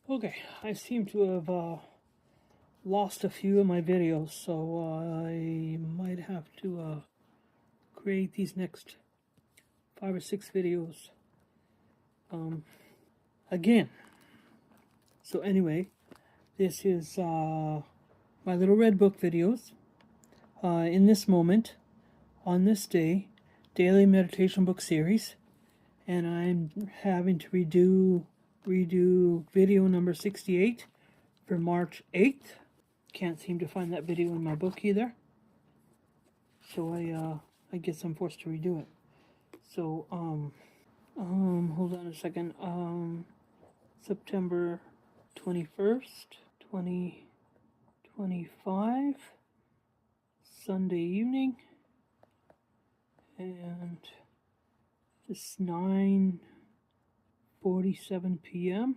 Okay, I seem to have lost a few of my videos, so I might have to create these next 5 or 6 videos again. So anyway, this is my little red book videos. In this moment, on this day, daily meditation book series, and I'm having to redo video number 68 for March 8th. Can't seem to find that video in my book either, so I guess I'm forced to redo it. So hold on a second. September 21st, 2025, Sunday evening, and it's 9:47 p.m.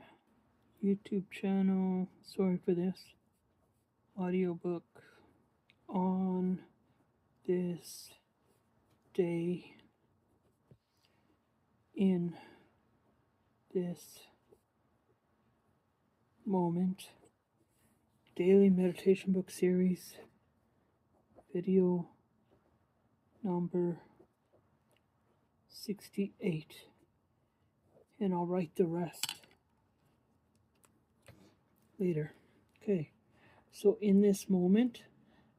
YouTube channel. Sorry for this. Audiobook on this day in this moment. Daily meditation book series. Video number 68. And I'll write the rest later. Okay. So in this moment,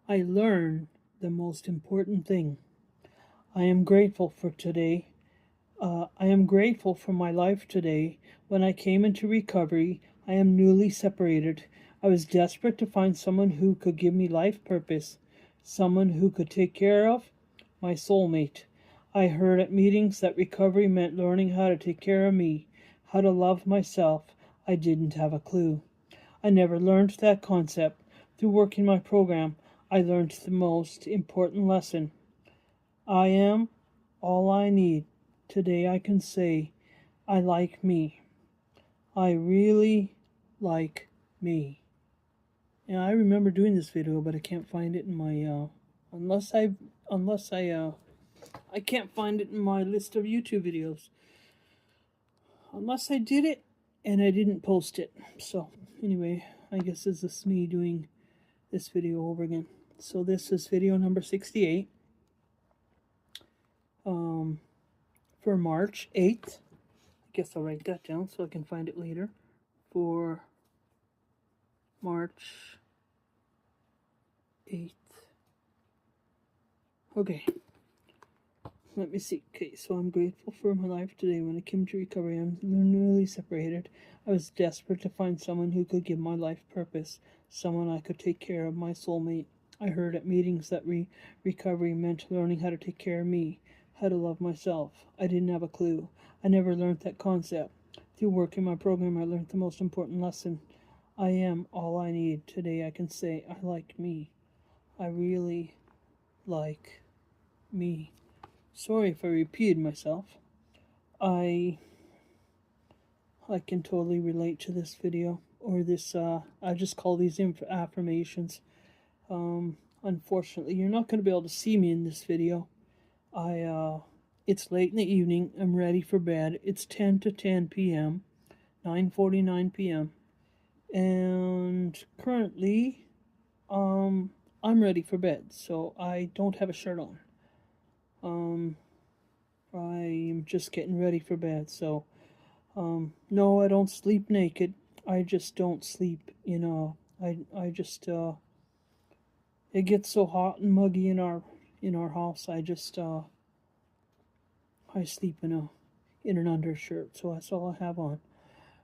I learn the most important thing. I am grateful for today. I am grateful for my life today. When I came into recovery, I am newly separated. I was desperate to find someone who could give me life purpose, someone who could take care of my soulmate. I heard at meetings that recovery meant learning how to take care of me, how to love myself. I didn't have a clue. I never learned that concept. Through working my program, I learned the most important lesson. I am all I need. Today I can say, I like me. I really like me. And I remember doing this video, but I can't find it in my, I can't find it in my list of YouTube videos. Unless I did it and I didn't post it. So anyway, I guess this is me doing this video over again. So this is video number 68 for March 8th. I guess I'll write that down so I can find it later. For March 8th. Okay. Let me see. Okay, so I'm grateful for my life today. When I came to recovery, I'm newly separated. I was desperate to find someone who could give my life purpose, someone I could take care of, my soulmate. I heard at meetings that recovery meant learning how to take care of me, how to love myself. I didn't have a clue. I never learned that concept. Through working my program, I learned the most important lesson. I am all I need. Today I can say, I like me. I really like me. Sorry if I repeated myself. I can totally relate to this video, or this, I just call these affirmations. Unfortunately, you're not going to be able to see me in this video. It's late in the evening. I'm ready for bed. It's 10 to 10 p.m., 9:49 p.m., and currently, I'm ready for bed, so I don't have a shirt on. I'm just getting ready for bed, so, no, I don't sleep naked. I just don't sleep, I just, it gets so hot and muggy in our house. I sleep in an undershirt, so that's all I have on.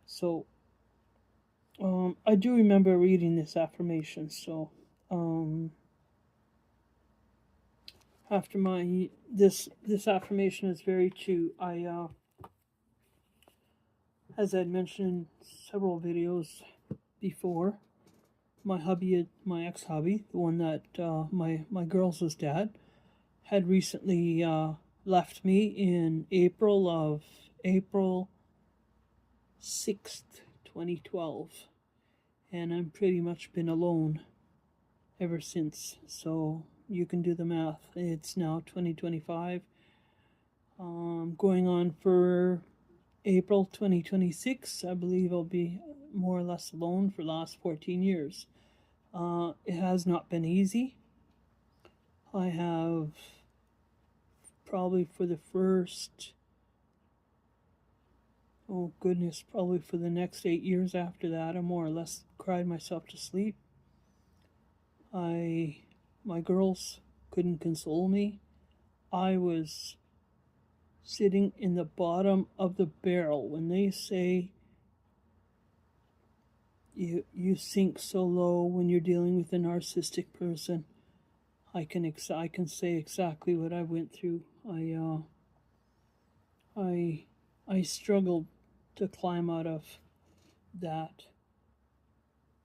So, I do remember reading this affirmation, so, after this affirmation is very true. As I'd mentioned in several videos before, my ex-hubby, the one that my girls' dad, had recently left me in April 6th, 2012, and I'm pretty much been alone ever since. So you can do the math. It's now 2025, going on for April 2026. I believe I'll be more or less alone for the last 14 years. It has not been easy. I have probably for the first, oh goodness, probably for the next 8 years after that, I more or less cried myself to sleep. My girls couldn't console me. I was sitting in the bottom of the barrel. When they say you sink so low when you're dealing with a narcissistic person, I can say exactly what I went through. I struggled to climb out of that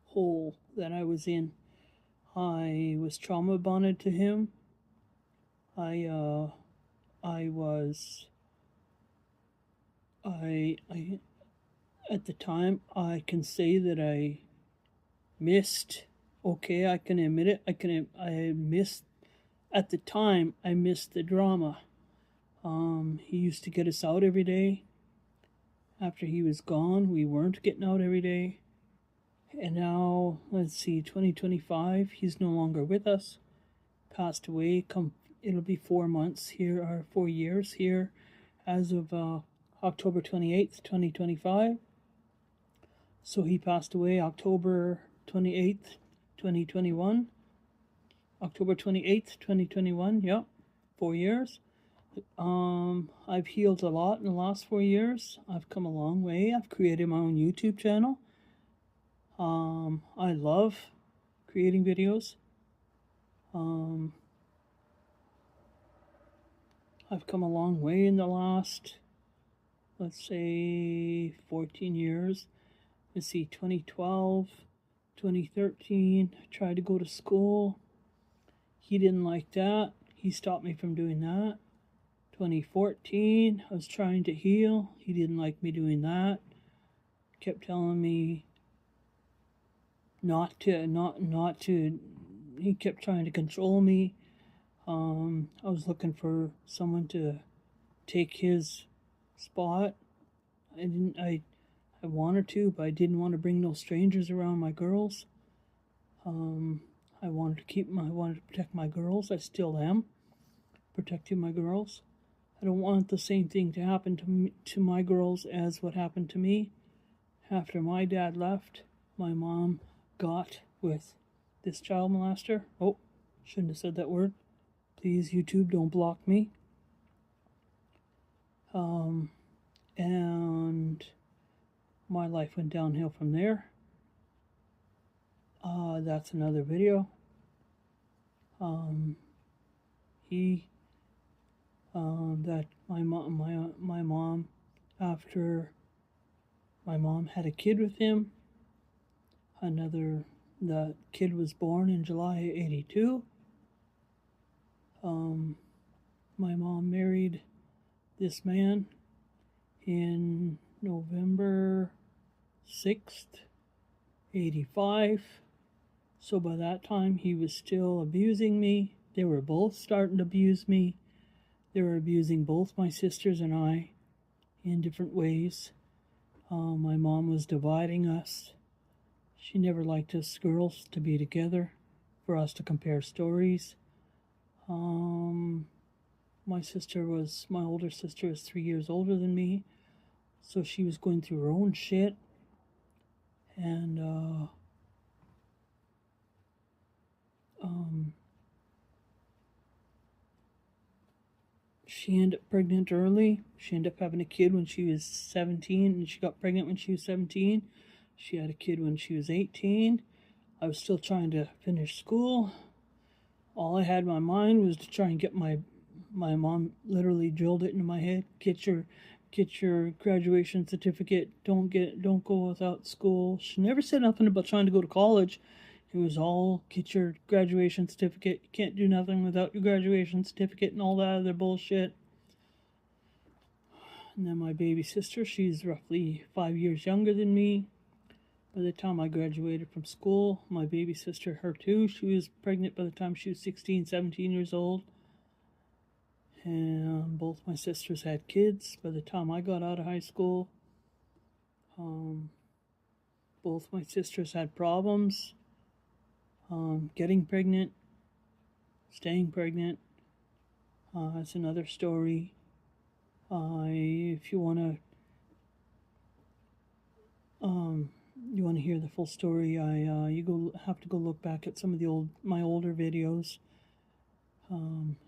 hole that I was in. I was trauma bonded to him. I was I at the time I can say that I missed. Okay, I can admit it. I missed at the time. I missed the drama. He used to get us out every day. After he was gone, we weren't getting out every day. And now, let's see, 2025, he's no longer with us. Passed away. It'll be 4 months here, or 4 years here, as of October 28th, 2025. So he passed away October 28th, 2021. October 28th, 2021, yep, 4 years. I've healed a lot in the last 4 years. I've come a long way. I've created my own YouTube channel. I love creating videos. I've come a long way in the last, let's say, 14 years. Let's see, 2012, 2013, I tried to go to school. He didn't like that. He stopped me from doing that. 2014, I was trying to heal. He didn't like me doing that. Kept telling me not to. He kept trying to control me. I was looking for someone to take his spot. I wanted to, but I didn't want to bring no strangers around my girls. I wanted to protect my girls. I still am protecting my girls. I don't want the same thing to happen to my girls as what happened to me. After my dad left, my mom got with this child molester. Oh, shouldn't have said that word. Please, YouTube, don't block me. And my life went downhill from there. That's another video. That my mom, after my mom had a kid with him, the kid was born in July 82. My mom married this man in November 6th, 85. So by that time, he was still abusing me. They were both starting to abuse me. They were abusing both my sisters and I in different ways. My mom was dividing us. She never liked us girls to be together, for us to compare stories. My older sister was 3 years older than me, so she was going through her own shit. And she ended up pregnant early. She ended up having a kid when she was 17, and she got pregnant when she was 17. She had a kid when she was 18. I was still trying to finish school. All I had in my mind was to try and get my mom literally drilled it into my head. Get your graduation certificate. Don't go without school. She never said nothing about trying to go to college. It was all get your graduation certificate. You can't do nothing without your graduation certificate and all that other bullshit. And then my baby sister, she's roughly 5 years younger than me. By the time I graduated from school, my baby sister, her too, she was pregnant by the time she was 16, 17 years old. And both my sisters had kids by the time I got out of high school. Both my sisters had problems getting pregnant, staying pregnant. That's another story. If you want to hear the full story, you have to go look back at some of my older videos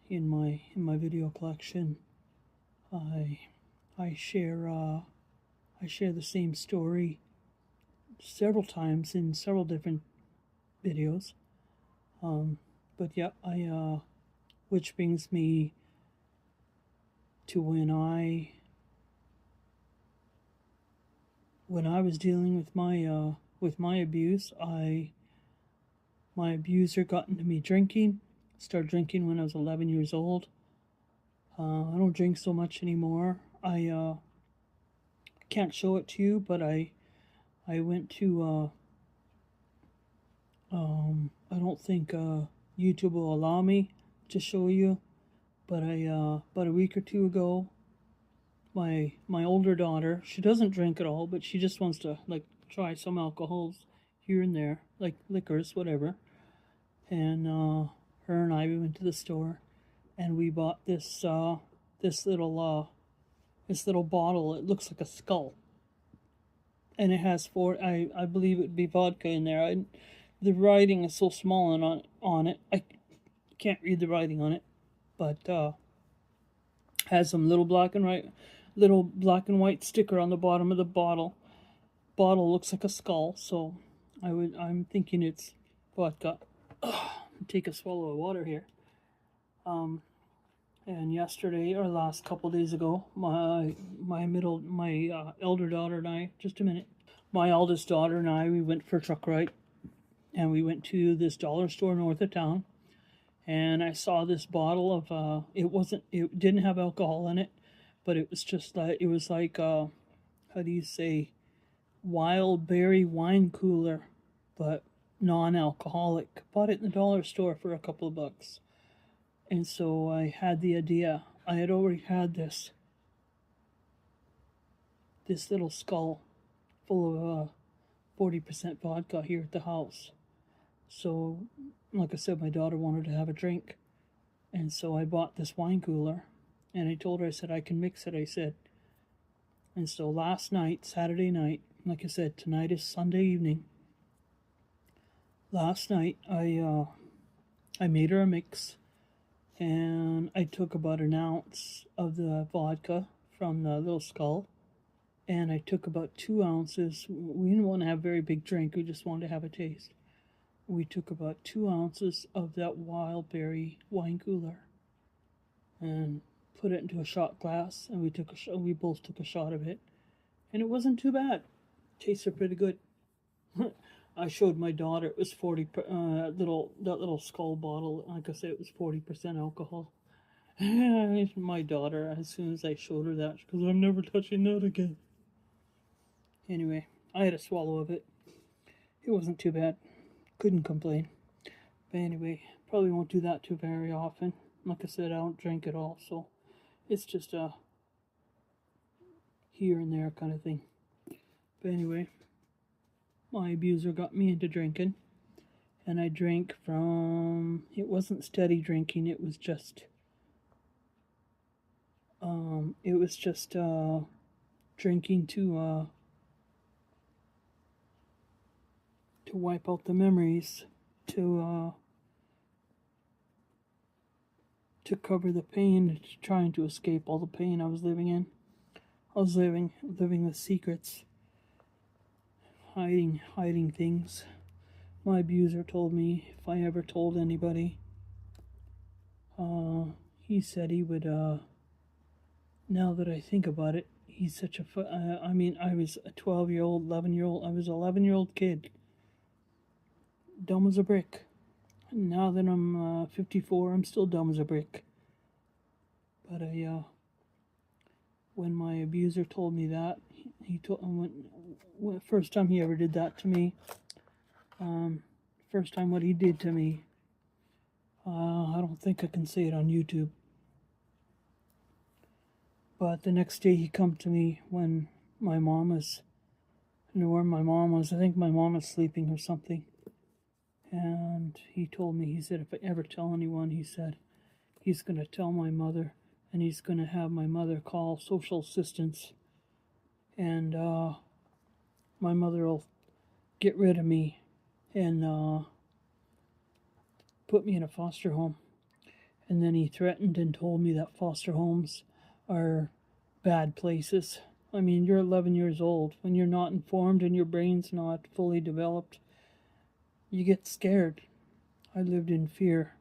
in my video collection. I share the same story several times in several different videos. But yeah, which brings me to when I was dealing with my abuse. My abuser got into me drinking. Started drinking when I was 11 years old. I don't drink so much anymore. I can't show it to you, but I went to I don't think YouTube will allow me to show you, but about a week or two ago, my older daughter, she doesn't drink at all, but she just wants to like try some alcohols here and there, like liquors, whatever. And her and I, we went to the store, and we bought this little bottle. It looks like a skull, and it has I believe it would be vodka in there. The writing is so small on it. I can't read the writing on it, but has some little black and white sticker on the bottom of the bottle. Bottle looks like a skull, so I'm thinking it's vodka. Take a swallow of water here. And yesterday or last couple days ago, my elder daughter and I, just a minute, my eldest daughter and I, we went for a truck ride, and we went to this dollar store north of town, and I saw this bottle of it didn't have alcohol in it, but it was just like, it was like how do you say, wild berry wine cooler, but non-alcoholic. Bought it in the dollar store for a couple of bucks. And so I had the idea. I had already had this little skull full of 40% vodka here at the house. So, like I said, my daughter wanted to have a drink. And so I bought this wine cooler. And I told her, I said, I can mix it, I said. And so last night, Saturday night, like I said, tonight is Sunday evening. Last night, I made her a mix. And I took about an ounce of the vodka from the little skull, and I took about 2 ounces. We didn't want to have a very big drink, we just wanted to have a taste. We took about 2 ounces of that wild berry wine cooler and put it into a shot glass, and we both took a shot of it, and it wasn't too bad. Tasted pretty good. I showed my daughter, it was 40, that little skull bottle, like I said, it was 40% alcohol. My daughter, as soon as I showed her that, she goes, I'm never touching that again. Anyway, I had a swallow of it. It wasn't too bad. Couldn't complain. But anyway, probably won't do that too very often. Like I said, I don't drink at all, so it's just a here and there kind of thing. But anyway, my abuser got me into drinking, and I drank from, it wasn't steady drinking, it was just drinking to wipe out the memories, to cover the pain, trying to escape all the pain I was living in. I was living with secrets. Hiding things. My abuser told me if I ever told anybody, he said he would, now that I think about it, he's such a, I was a 12-year-old, 11-year-old, I was an 11-year-old kid. Dumb as a brick. Now that I'm 54, I'm still dumb as a brick. But when my abuser told me that, he told, when first time he ever did that to me, first time what he did to me, I don't think I can say it on YouTube. But the next day he come to me when my mom was knew where my mom was. I think my mom was sleeping or something. And he told me, he said, if I ever tell anyone, he said, he's going to tell my mother, and he's going to have my mother call social assistance, and my mother will get rid of me and put me in a foster home. And then he threatened and told me that foster homes are bad places. I mean, you're 11 years old. When you're not informed and your brain's not fully developed, you get scared. I lived in fear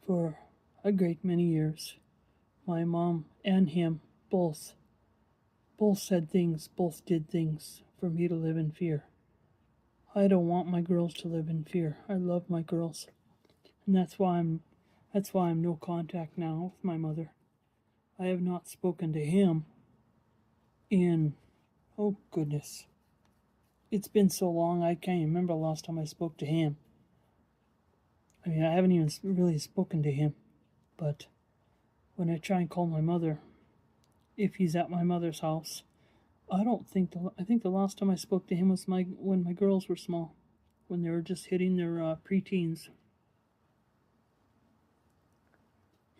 for a great many years. My mom and him both said things, both did things for me to live in fear. I don't want my girls to live in fear. I love my girls. And that's why I'm no contact now with my mother. I have not spoken to him in, oh goodness, it's been so long I can't remember the last time I spoke to him. I mean, I haven't even really spoken to him. But when I try and call my mother, if he's at my mother's house, I think the last time I spoke to him was when my girls were small, when they were just hitting their preteens.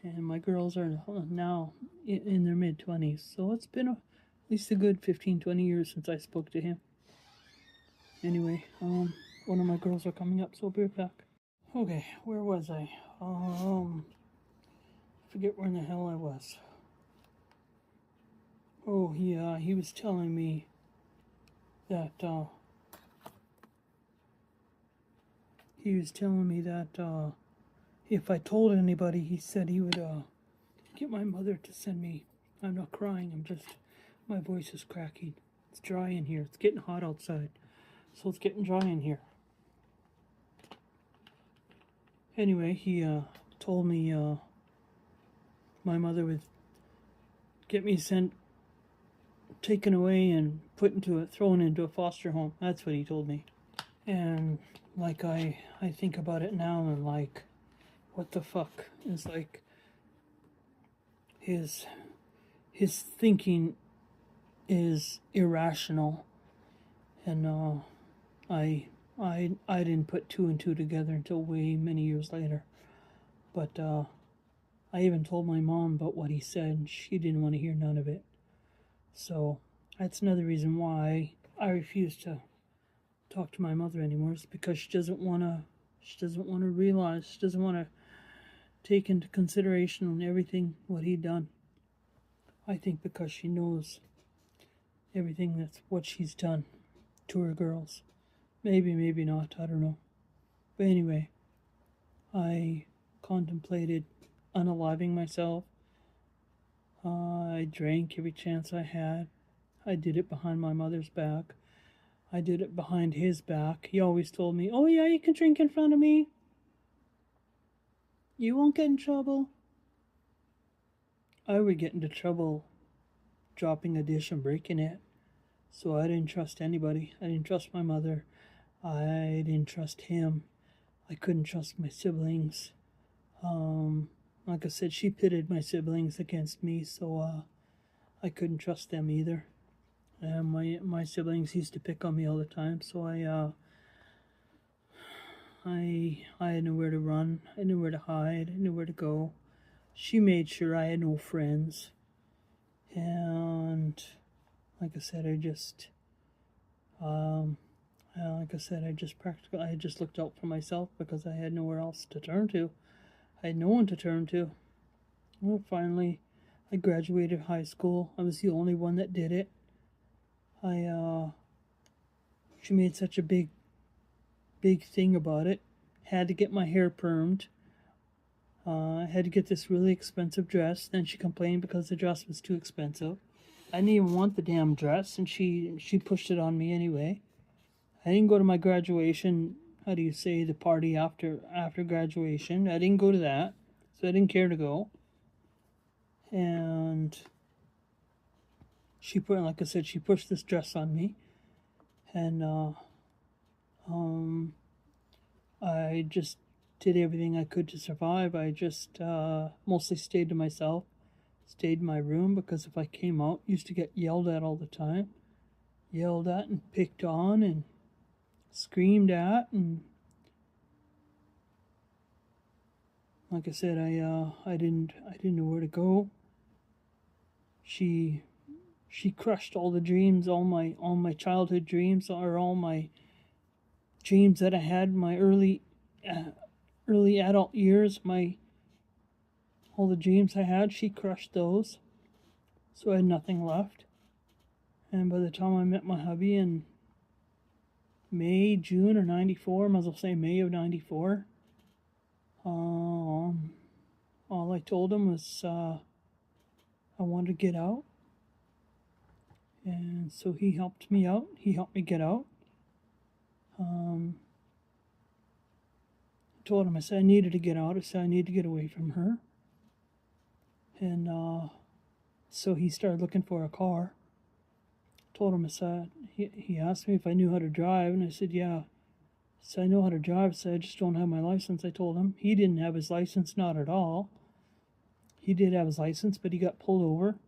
And my girls are now in their mid-20s. So it's been at least a good 15-20 years since I spoke to him. Anyway, one of my girls are coming up, so I'll be right back. Okay, where was I? Forget where in the hell I was. Oh, he was telling me that if I told anybody, he said he would get my mother to send me. I'm not crying, my voice is cracking. It's dry in here. It's getting hot outside, so it's getting dry in here. Anyway, he told me my mother would get me taken away and thrown into a foster home. That's what he told me. And like I think about it now and like, what the fuck? It's like his thinking is irrational, and I didn't put two and two together until way many years later. But I even told my mom about what he said, and she didn't want to hear none of it. So that's another reason why I refuse to talk to my mother anymore. Is because she doesn't want to realize, she doesn't want to take into consideration on everything what he'd done. I think because she knows everything that's what she's done to her girls. Maybe not, I don't know. But anyway, I contemplated unaliving myself. I drank every chance I had. I did it behind my mother's back. I did it behind his back. He always told me, oh yeah, you can drink in front of me. You won't get in trouble. I would get into trouble dropping a dish and breaking it. So I didn't trust anybody. I didn't trust my mother. I didn't trust him. I couldn't trust my siblings. Like I said, she pitted my siblings against me, so I couldn't trust them either. My siblings used to pick on me all the time, so I had nowhere to run. I knew where to hide. I knew where to go. She made sure I had no friends. And like I said, I just looked out for myself because I had nowhere else to turn to. I had no one to turn to. Well, finally, I graduated high school. I was the only one that did it. She made such a big thing about it. Had to get my hair permed. I had to get this really expensive dress. Then she complained because the dress was too expensive. I didn't even want the damn dress, and she pushed it on me anyway. I didn't go to my graduation, the party after graduation. I didn't go to that, so I didn't care to go. And she pushed this dress on me, and I just did everything I could to survive. I just mostly stayed to myself, stayed in my room, because if I came out, I used to get yelled at all the time. yelled at and picked on and screamed at, and like I said, I didn't know where to go. She crushed all the dreams, all my childhood dreams, or all my dreams that I had in my early adult years. All the dreams I had, she crushed those, so I had nothing left. And by the time I met my hubby in June of '94, I might as well say May of '94, all I told him was I wanted to get out. And so he helped me out. He helped me get out. I told him, I said I needed to get out. I said I need to get away from her. And so he started looking for a car. Told him, I said, he asked me if I knew how to drive, and I said, yeah. So I know how to drive, so I just don't have my license, I told him. He didn't have his license, not at all. He did have his license, but he got pulled over.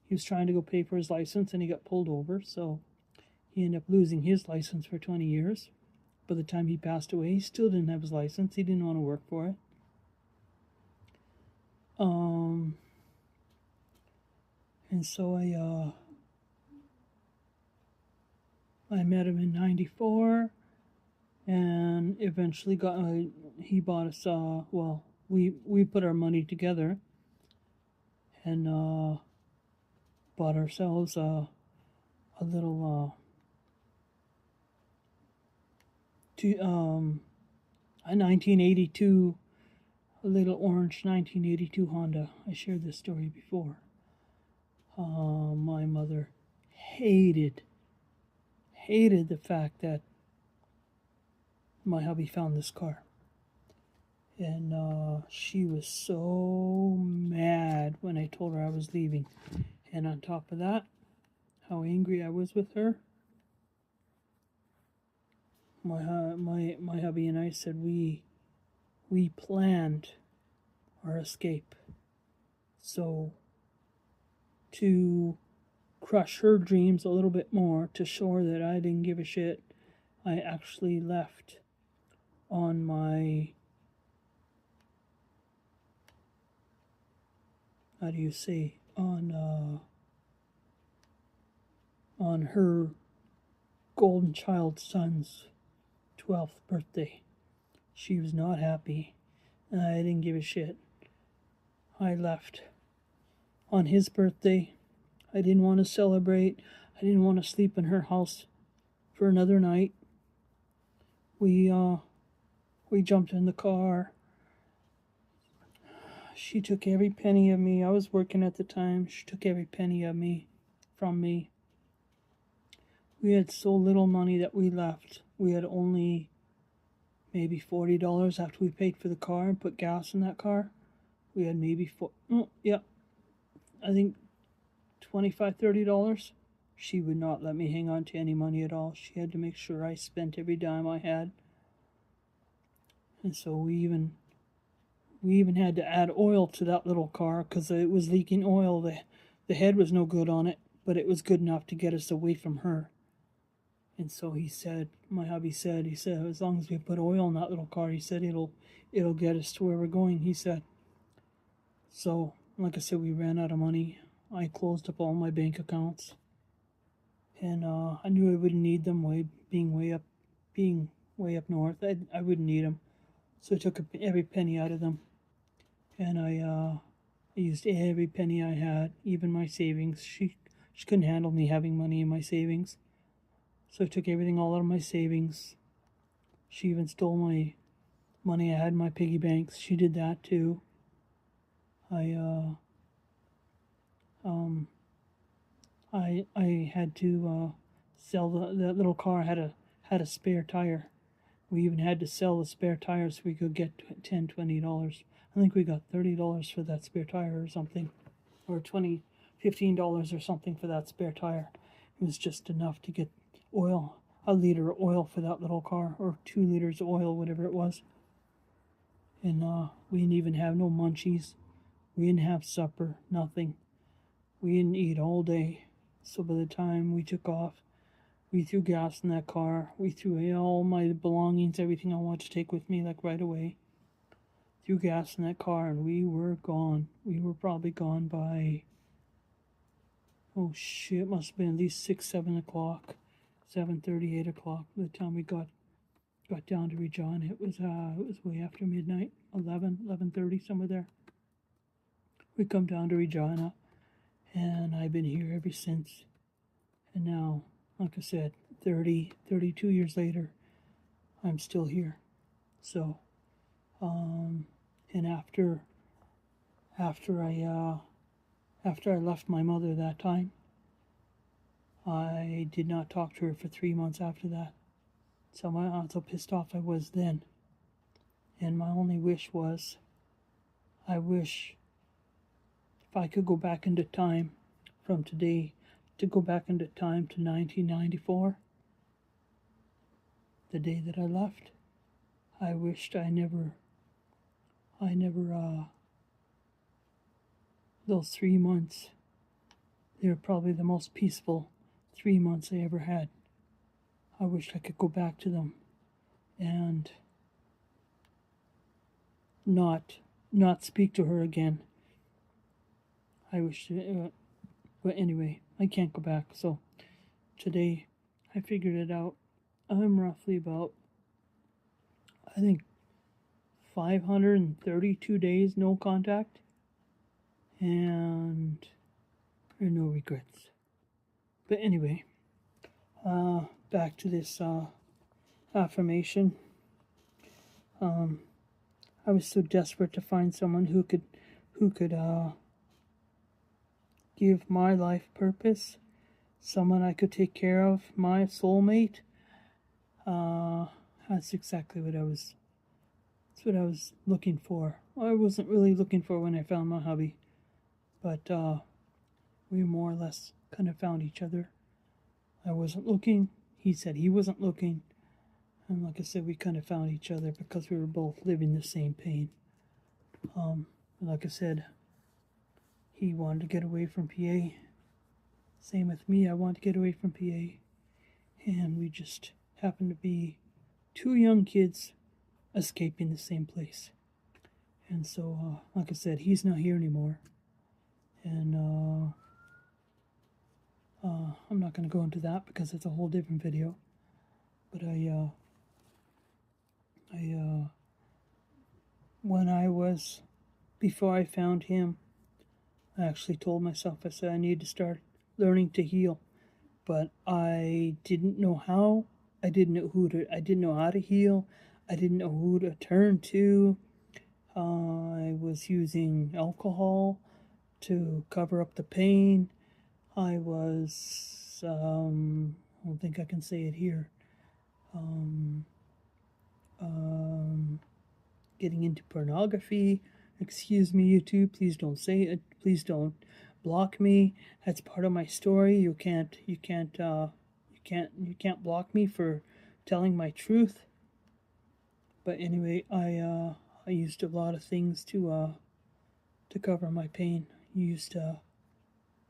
He was trying to go pay for his license, and he got pulled over, so he ended up losing his license for 20 years. By the time he passed away, he still didn't have his license. He didn't want to work for it. And so I met him in '94, and eventually he bought us, we put our money together and bought ourselves a little a 1982, a little orange 1982 Honda. I shared this story before. My mother hated the fact that my hubby found this car. And she was so mad when I told her I was leaving. And on top of that, how angry I was with her. My hubby and I said we planned our escape. So to crush her dreams a little bit more, to show her that I didn't give a shit, I actually left on my, how do you say, on her golden child son's 12th birthday. She was not happy, and I didn't give a shit. I left on his birthday. I didn't want to celebrate. I didn't want to sleep in her house for another night. We jumped in the car. She took every penny of me. I was working at the time. She took every penny of me from me. We had so little money that we left. We had only maybe $40 after we paid for the car and put gas in that car. We had maybe I think $25, $30. She would not let me hang on to any money at all. She had to make sure I spent every dime I had. And so we even had to add oil to that little car because it was leaking oil. The head was no good on it, but it was good enough to get us away from her. And so he said, my hubby said, as long as we put oil in that little car, he said it'll get us to where we're going, he said. So, like I said, we ran out of money. I closed up all my bank accounts. And I knew I wouldn't need them being way up north. I wouldn't need them. So I took every penny out of them. And I used every penny I had, even my savings. She couldn't handle me having money in my savings. So I took everything all out of my savings. She even stole my money I had in my piggy banks. She did that too. I had to sell that little car had a spare tire. We even had to sell the spare tire so we could get $10, $20. I think we got $30 for that spare tire or something, or $15 or something for that spare tire. It was just enough to get oil, a liter of oil for that little car, or 2 liters of oil, whatever it was. And we didn't even have no munchies. We didn't have supper, nothing. We didn't eat all day. So by the time we took off, We threw gas in that car. We threw away all my belongings, everything I wanted to take with me, like right away. Threw gas in that car, and we were gone. We were probably gone by, oh shit, must have been at least 6, 7 o'clock, 7:30, 8 o'clock by the time we got down to Regina. It was way after midnight, 11:30, somewhere there. We come down to Regina, and I've been here ever since. And now, like I said, 32 years later, I'm still here. So, and after I left my mother that time, I did not talk to her for 3 months after that. So how pissed off I was then. And my only wish was, I wish if I could go back into time from today, to go back into time to 1994, the day that I left. I wished I never, those 3 months, they were probably the most peaceful 3 months I ever had. I wish I could go back to them and not speak to her again. I wish, but anyway, I can't go back. So today, I figured it out. I'm roughly about, I think, 532 days no contact, and there are no regrets. But anyway, back to this affirmation. I was so desperate to find someone who could give my life purpose, someone I could take care of, my soulmate. That's exactly what I was. That's what I was looking for. I wasn't really looking for when I found my hubby, but we more or less kind of found each other. I wasn't looking. He said he wasn't looking. And like I said, we kind of found each other because we were both living the same pain. Like I said, he wanted to get away from PA. Same with me. I wanted to get away from PA. And we just happened to be two young kids escaping the same place. And so, like I said, he's not here anymore. And I'm not going to go into that because it's a whole different video. But before I found him, I actually told myself, I said I need to start learning to heal. But I didn't know how. I didn't know how to heal. I didn't know who to turn to. I was using alcohol to cover up the pain. I was, I don't think I can say it here, getting into pornography. Excuse me, YouTube, please don't say it. Please don't block me. That's part of my story. You can't block me for telling my truth. But anyway, I used a lot of things to cover my pain. I used to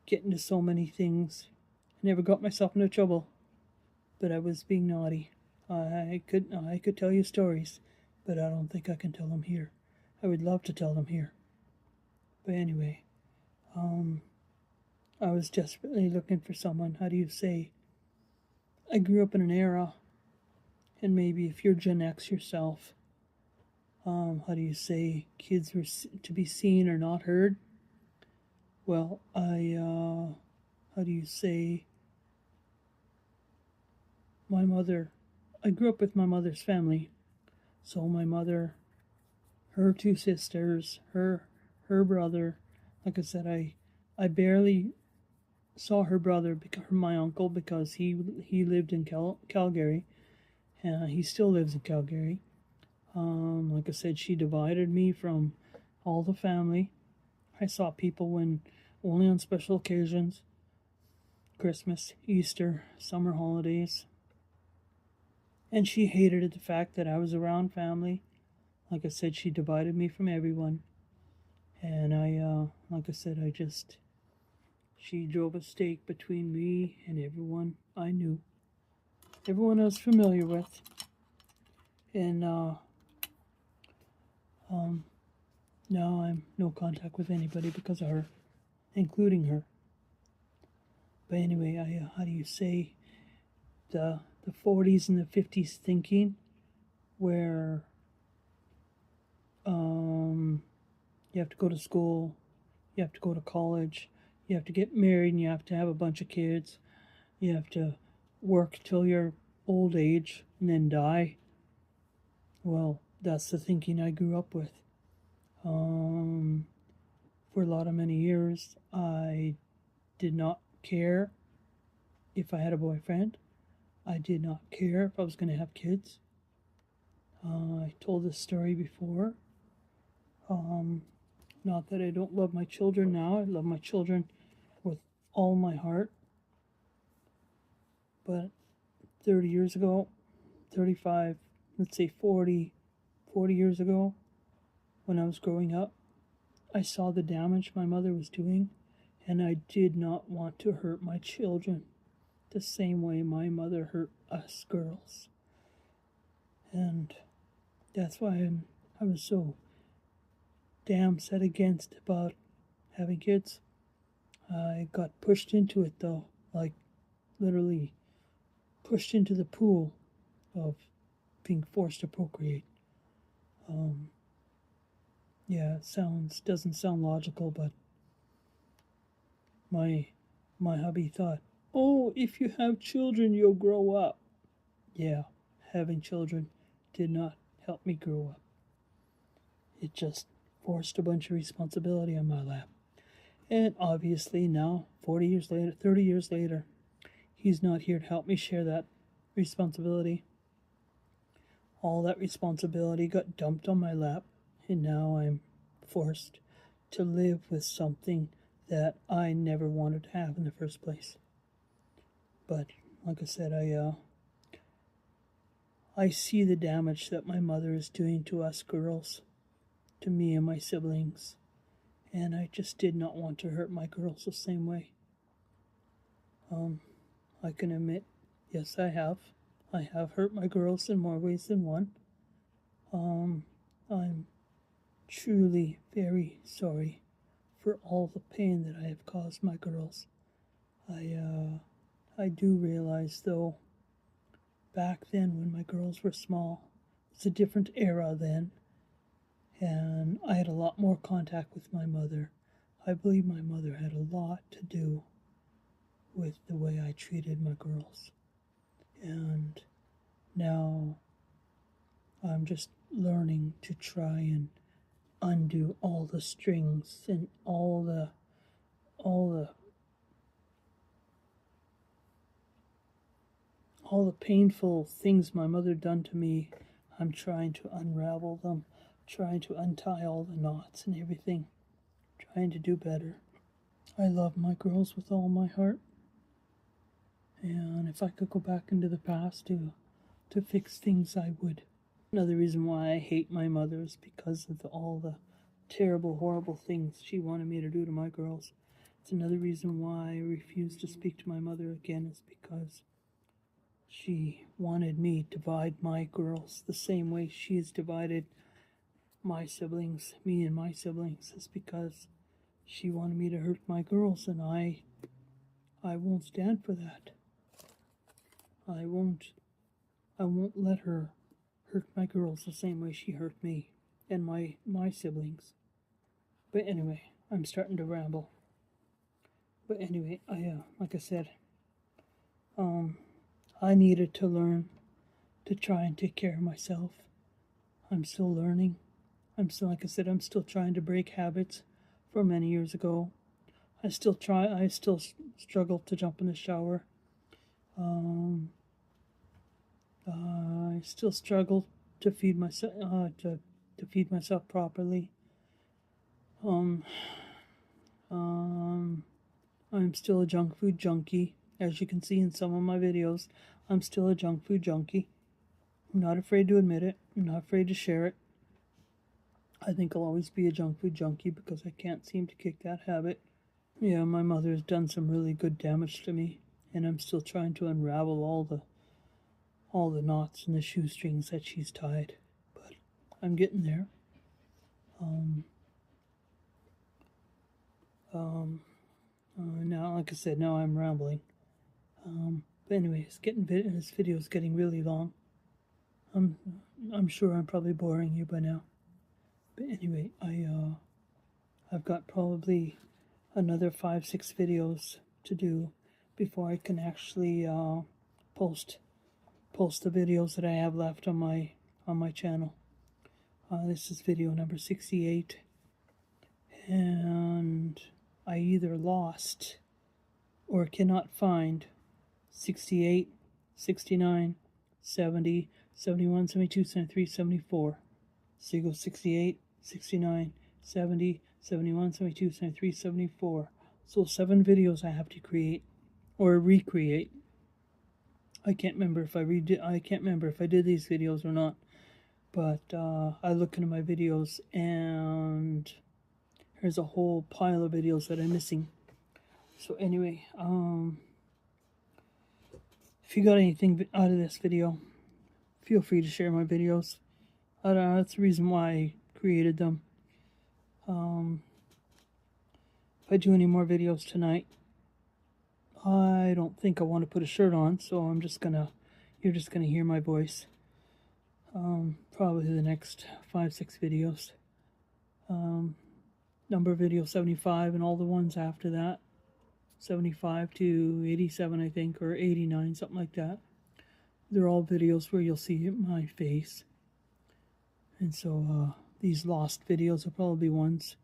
get into so many things. I never got myself into trouble, but I was being naughty. I could tell you stories, but I don't think I can tell them here. I would love to tell them here. But anyway, I was desperately looking for someone. How do you say? I grew up in an era, and maybe if you're Gen X yourself, how do you say kids were to be seen or not heard? Well, how do you say, my mother, I grew up with my mother's family. So my mother, her two sisters, her brother, like I said, I barely saw her brother, my uncle, because he lived in Calgary, and he still lives in Calgary. Like I said, she divided me from all the family. I saw people only on special occasions, Christmas, Easter, summer holidays. And she hated the fact that I was around family. Like I said, she divided me from everyone. And like I said, she drove a stake between me and everyone I knew. everyone I was familiar with. And now I'm no contact with anybody because of her, including her. But anyway, how do you say, the 40s and the 50s thinking, where you have to go to school, you have to go to college, you have to get married, and you have to have a bunch of kids, you have to work till your old age and then die. Well, that's the thinking I grew up with. For a lot of many years, I did not care if I had a boyfriend. I did not care if I was going to have kids. I told this story before. Not that I don't love my children now. I love my children with all my heart. But 30 years ago, 35, let's say 40 years ago, when I was growing up, I saw the damage my mother was doing, and I did not want to hurt my children the same way my mother hurt us girls. And that's why I was so damn set against about having kids. I got pushed into it though, like literally pushed into the pool of being forced to procreate. Yeah, it doesn't sound logical, but my hubby thought, oh, if you have children, you'll grow up. Yeah, having children did not help me grow up. It just forced a bunch of responsibility on my lap. And obviously now, 40 years later, 30 years later, he's not here to help me share that responsibility. All that responsibility got dumped on my lap, and now I'm forced to live with something that I never wanted to have in the first place. But like I said, I see the damage that my mother is doing to us girls, to me and my siblings, and I just did not want to hurt my girls the same way. I can admit, yes, I have. I have hurt my girls in more ways than one. I'm truly very sorry for all the pain that I have caused my girls. I do realize, though, back then when my girls were small, it's a different era then, and I had a lot more contact with my mother. I believe my mother had a lot to do with the way I treated my girls. And now I'm just learning to try and undo all the strings and all the painful things my mother done to me. I'm trying to unravel them, trying to untie all the knots and everything, trying to do better. I love my girls with all my heart, and if I could go back into the past to fix things, I would. Another reason why I hate my mother is because of all the terrible, horrible things she wanted me to do to my girls. It's another reason why I refuse to speak to my mother again, is because she wanted me to divide my girls the same way she has divided my siblings, me and my siblings. It's because she wanted me to hurt my girls, and I won't stand for that. I won't let her hurt my girls the same way she hurt me and my siblings. But anyway, I'm starting to ramble. But anyway, like I said, I needed to learn to try and take care of myself. I'm still learning. I'm still trying to break habits from many years ago. I still struggle to jump in the shower. I still struggle to feed myself properly. I'm still a junk food junkie. As you can see in some of my videos, I'm still a junk food junkie. I'm not afraid to admit it. I'm not afraid to share it. I think I'll always be a junk food junkie because I can't seem to kick that habit. Yeah, my mother has done some really good damage to me, and I'm still trying to unravel all the knots and the shoestrings that she's tied, but I'm getting there. Now, like I said, now I'm rambling. But anyways, this video is getting really long. I'm sure I'm probably boring you by now. But anyway, I've got probably another 5-6 videos to do before I can actually post the videos that I have left on my channel. This is video number 68, and I either lost or cannot find 68, 69, 70, 71, 72, 73, 74. So you go 68, 69, 70, 71, 72, 73, 74. So 7 videos I have to create or recreate. I can't remember if I did these videos or not. But I look into my videos and there's a whole pile of videos that I'm missing. So anyway, if you got anything out of this video, feel free to share my videos. I don't know, that's the reason why I created them. If I do any more videos tonight, I don't think I want to put a shirt on, so you're just gonna hear my voice. Probably the next 5-6 videos. Number video 75 and all the ones after that. 75 to 87, I think, or 89, something like that. They're all videos where you'll see my face. And so these lost videos are probably ones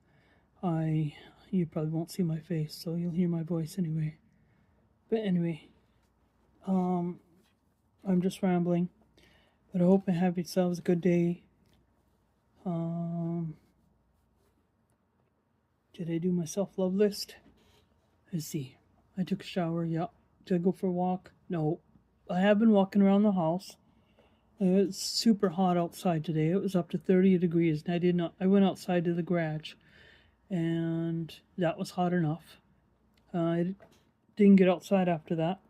you probably won't see my face, so you'll hear my voice anyway. But anyway, I'm just rambling. But I hope you have yourselves a good day. Did I do my self-love list? Let's see. I took a shower, yeah. Did I go for a walk? No. I have been walking around the house. It's super hot outside today. It was up to 30 degrees. And I went outside to the garage. And that was hot enough. I didn't get outside after that.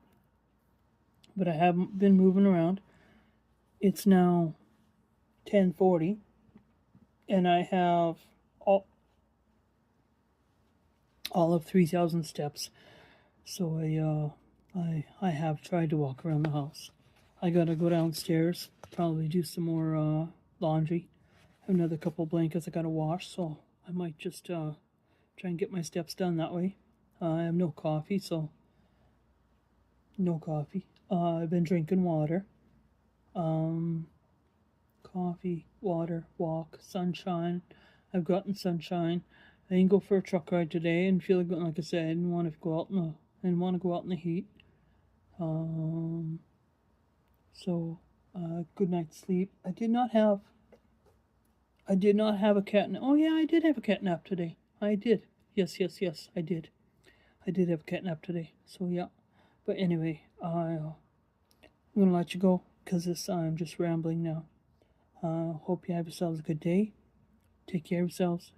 But I haven't been moving around. It's now 10:40, and I have all of 3,000 steps. So I have tried to walk around the house. I gotta go downstairs, probably do some more laundry. I have another couple of blankets I gotta wash, so I might just try and get my steps done that way. I have no coffee, so no coffee. I've been drinking water. Coffee, water, walk, sunshine. I've gotten sunshine. I didn't go for a truck ride today and feel like I said, I didn't want to go out in the heat. So good night's sleep. I did not have a cat nap. Oh yeah, I did have a cat nap today. I did. Yes, I did. I did have a cat nap today. So yeah. But anyway, I'm gonna let you go because I'm just rambling now. Hope you have yourselves a good day. Take care of yourselves.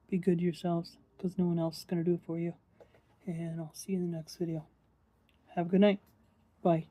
Be good to yourselves because no one else is going to do it for you. And I'll see you in the next video. Have a good night. Bye.